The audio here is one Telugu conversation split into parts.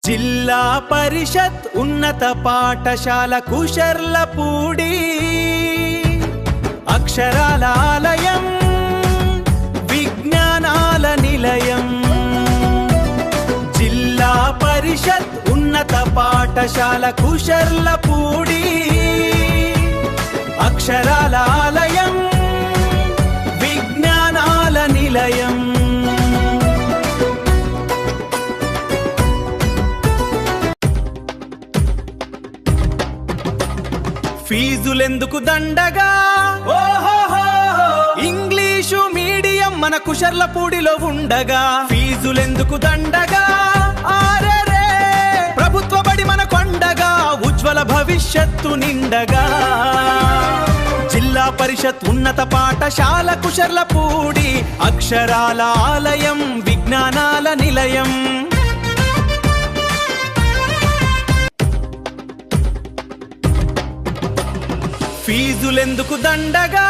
జిల్లా పరిషత్ ఉన్నత పాఠశాల కుషర్లపూడి అక్షరాల ఆలయం విజ్ఞానాల నిలయం జిల్లా పరిషత్ ఉన్నత పాఠశాల కుషర్లపూడి అక్షరాల ఆలయం విజ్ఞానాల నిలయం ఫీజులెందుకు దండగా ఇంగ్లీషు మీడియం మన కుషర్లపూడిలో ఉండగా ఫీజులెందుకు దండగా ఆరెరే ప్రభుత్వ బడి మన కొండగా ఉజ్వల భవిష్యత్తు నిండగా జిల్లా పరిషత్ ఉన్నత పాఠశాల కుషర్లపూడి అక్షరాల ఆలయం విజ్ఞానాల నిలయం ఫీజులెందుకు దండగా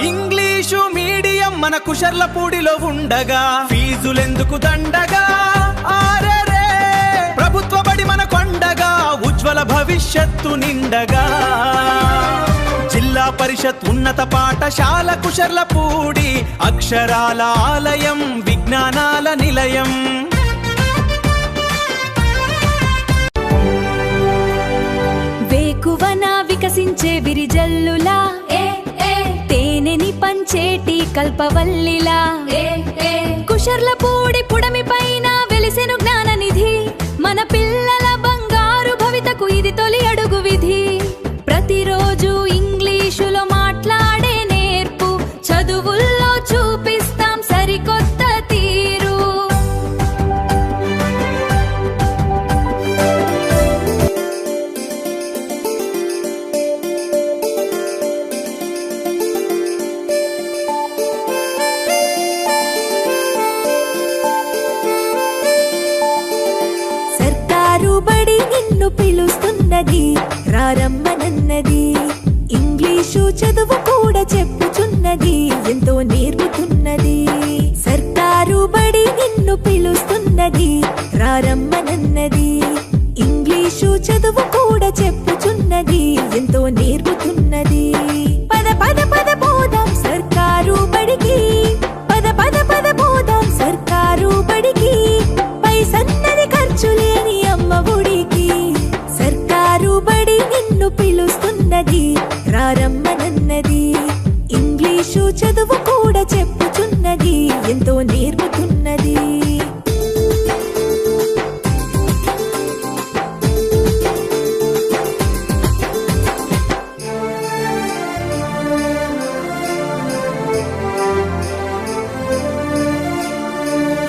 ఇంగ్లీషు మీడియం మన కుషర్లపూడిలో ఉండగా ఫీజులెందుకు దండగా ఆరెరే ప్రభుత్వ బడి మన కొండగా ఉజ్వల భవిష్యత్తు నిండగా జిల్లా పరిషత్ ఉన్నత పాఠశాల కుషర్లపూడి అక్షరాల ఆలయం విజ్ఞానాల నిలయం వేకువన వికసించే విరిజల్లులా తేనెని పంచేటి కల్పవల్లిలా కుషర్లపూడి పుడమి పైన వెలిసెను జ్ఞాననిధి మన పిల్లల బంగారు భవితకు ఇది తొలి అడుగు విధి ప్రతిరోజు ఇంగ్లీషులో మాట్లాడే నేర్పు చదువుల్లో చూపిస్తాం సరికొత్త తీరు బడి నిన్ను పిలుస్తున్నది రారమ్మనన్నది ఇంగ్లీషు చదువు కూడా చెప్పుచున్నది ఎంతో నేర్పుతున్నది సర్కారు బడి నిన్ను పిలుస్తున్నది రారమ్మనన్నది ఇంగ్లీషు చదువు కూడా చెప్పుచున్నది ఎంతో నేర్పుతున్నది పద పద పద పోదాం సర్కారు బడికి పద పద పద పోదాం సర్కారు బడికి పై సన్నది ఖర్చు లేని అమ్మ ఒడికి సర్కారు బడి నిన్ను పిలుస్తున్నది రారమ్మనన్నది ఇంగ్లీషు చదువు కూడా చెప్పుచున్నది ఎంతో నేర్పుతున్నది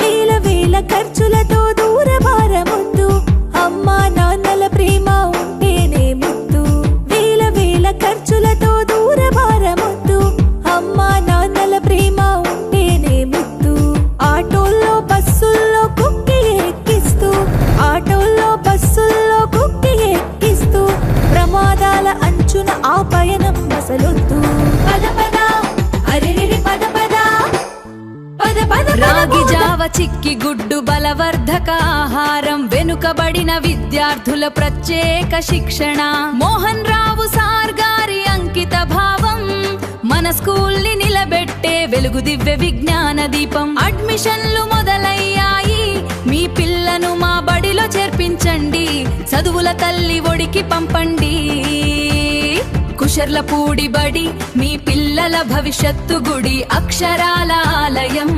వేల వేల ఖర్చులతో దూరభారమొద్దు అమ్మా నాన్నల ప్రేమ ఉంటేనే ముద్దు వేల వేల ఖర్చులతో దూరభారమొద్దు అమ్మా నాన్నల ప్రేమ ఉంటేనే ముద్దు ఆటోల్లో బస్సుల్లో కుక్కి ఎక్కిస్తూ ఆటోల్లో బస్సుల్లో కుక్కి ఎక్కిస్తూ ప్రమాదాల అంచున ఆ పయనం అసలొద్దు పద పద అరెరెరి పద పద రాగి జావ చిక్కి గుడ్డు బలవర్ధక ఆహారం వెనుకబడిన విద్యార్థుల ప్రత్యేక శిక్షణ మోహన్ రావు సార్ గారి అంకిత భావం మన స్కూల్ ని నిలబెట్టే వెలుగు దివ్య విజ్ఞాన దీపం అడ్మిషన్లు మొదలయ్యాయి మీ పిల్లను మా బడిలో చేర్పించండి చదువుల తల్లి ఒడికి పంపండి కుషర్లపూడి బడి మీ పిల్లల భవిష్యత్తు గుడి అక్షరాల ఆలయం